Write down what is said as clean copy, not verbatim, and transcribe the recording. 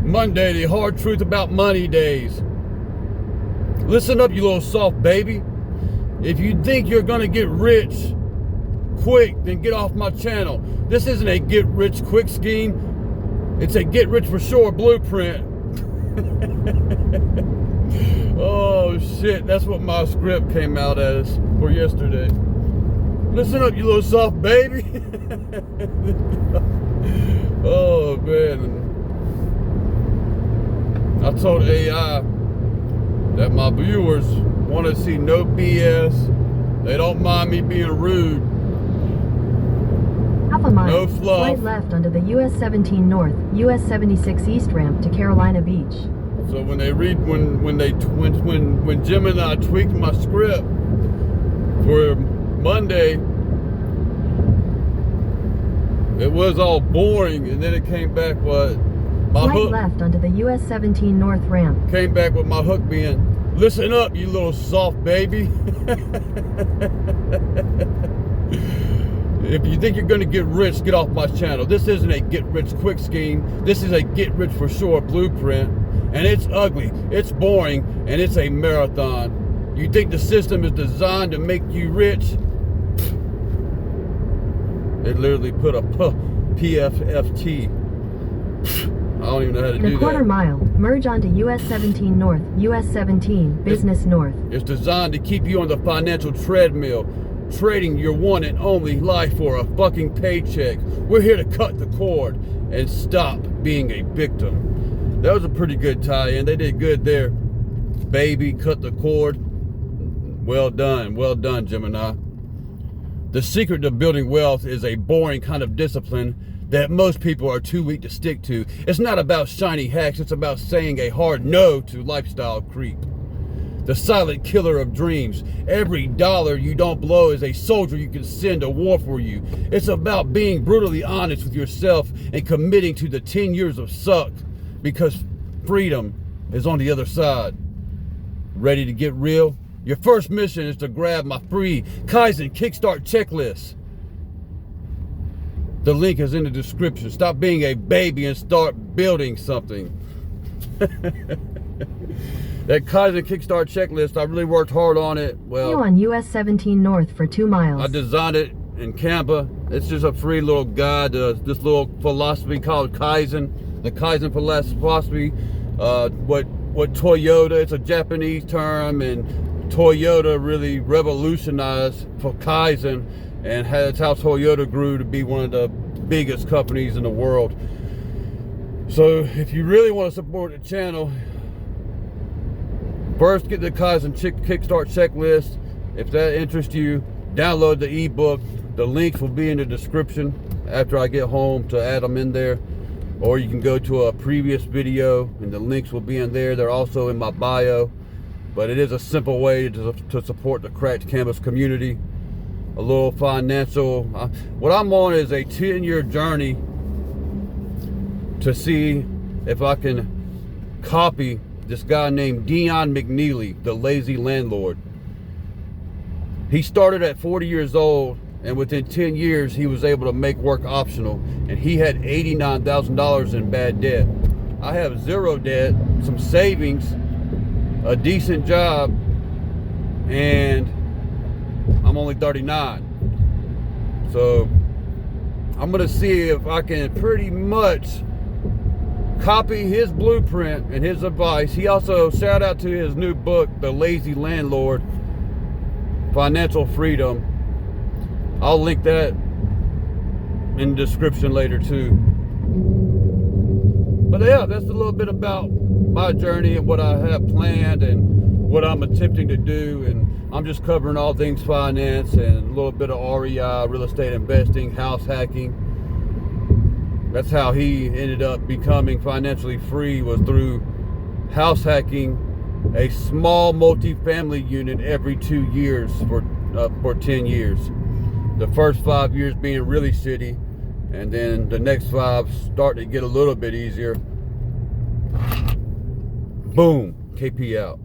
Monday, the hard truth about money days. Listen up, you little soft baby. If you think you're gonna get rich quick, then get off my channel. This isn't a get rich quick scheme. It's a get rich for sure blueprint. Oh shit, that's what my script came out as for yesterday. Listen up, you little soft baby. Oh man. I told AI that my viewers want to see no BS. They don't mind me being rude. Half a mile, no fluff. Slight left onto the US 17 North, US 76 East ramp to Carolina Beach. So when they read, when Jim and I tweaked my script for Monday, it was all boring, and then it came back my Slight hook left onto the US 17 North ramp. came back with my hook being, listen up, you little soft baby. If you think you're going to get rich, get off my channel. This isn't a get rich quick scheme. This is a get rich for sure blueprint. And it's ugly, it's boring, and it's a marathon. You think the system is designed to make you rich? It literally put a PFFT. I don't even know how to do that. In a quarter mile, merge onto US 17 North, US 17, Business North. It's designed to keep you on the financial treadmill, trading your one and only life for a fucking paycheck. We're here to cut the cord and stop being a victim. That was a pretty good tie-in. They did good there. Baby, cut the cord. Well done, Gemini. The secret to building wealth is a boring kind of discipline that most people are too weak to stick to. It's not about shiny hacks, it's about saying a hard no to lifestyle creep. The silent killer of dreams. Every dollar you don't blow is a soldier you can send to war for you. It's about being brutally honest with yourself and committing to the 10 years of suck, because freedom is on the other side. Ready to get real? Your first mission is to grab my free Kaizen Kickstart checklist. The link is in the description. Stop being a baby and start building something. That Kaizen Kickstart checklist, I really worked hard on it. Well, on US 17 North for 2 miles. I designed it in Canva. It's just a free little guide to this little philosophy called Kaizen. The Kaizen philosophy, what Toyota, it's a Japanese term, and Toyota really revolutionized for Kaizen, and that's how Toyota grew to be one of the biggest companies in the world. So if you really want to support the channel, first get the Kaizen Kickstart checklist. If that interests you, download the ebook. The links will be in the description after I get home to add them in there. Or you can go to a previous video and the links will be in there. They're also in my bio. But it is a simple way to support the Cracked Canvas community. A little financial. What I'm on is a 10-year journey to see if I can copy this guy named Dion McNeely, the lazy landlord. He started at 40 years old, and within 10 years, he was able to make work optional, and he had $89,000 in bad debt. I have zero debt, some savings, a decent job, and I'm only 39. So I'm gonna see if I can pretty much copy his blueprint and his advice. He also, shout out to his new book, The Lazy Landlord, Financial Freedom. I'll link that in the description later too. But yeah, that's a little bit about my journey and what I have planned and what I'm attempting to do. And I'm just covering all things finance and a little bit of REI, real estate investing, house hacking. That's how he ended up becoming financially free, was through house hacking a small multi-family unit every 2 years for 10 years. The first 5 years being really shitty, and then the next 5 starting to get a little bit easier. Boom, KP out.